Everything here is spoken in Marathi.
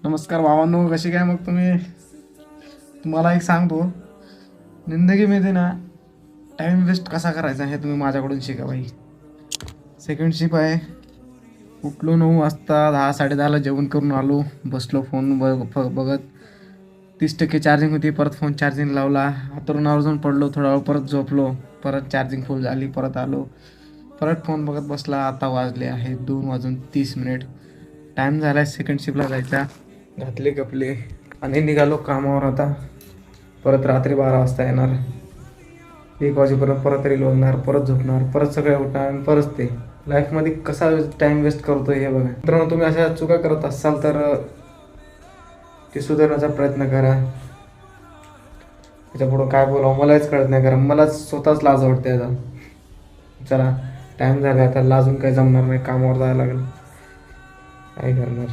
नमस्कार भावांनो, कसे काय मग तुम्ही? तुम्हाला एक सांगतो, जिंदगीमध्ये ना टाइम वेस्ट कसा करायचा हे तुम्ही माझ्याकडून शिका भाई. सेकंड शिप आहे. उठलो 9 वाजता, 10 साडे 10ला जेवण करून आलो. बसलो फोन बघत. 30% चार्जिंग होती, परत फोन चार्जिंग लावला. हातरून आवर्जून पडलो, थोडा वेळ परत झोपलो. परत चार्जिंग फुल झाली, परत आलो. परत फोन बघत बसला. आता वाजले आहे 2:30. टाईम झाला आहे सेकंड शिपला जायचा. घातले कपले आणि निघालो कामावर. आता परत रात्री 12 वाजता येणार. 1 वाजेपर्यंत परत रील बघणार, परत झोपणार, परत सगळे उठणार आणि परत ते. लाईफमध्ये कसा टाईम वेस्ट करतो हे बघा मित्रांनो. तुम्ही अशा चुका करत असाल तर ते सुधारण्याचा प्रयत्न करा. त्याच्यापुढं काय बोलावं मलाच कळत नाही, कारण मलाच स्वतःच लाज वाटते आता. चला, टाईम झाला आता, लाजून काही जमणार नाही, कामावर जायला लागेल. काय करणार.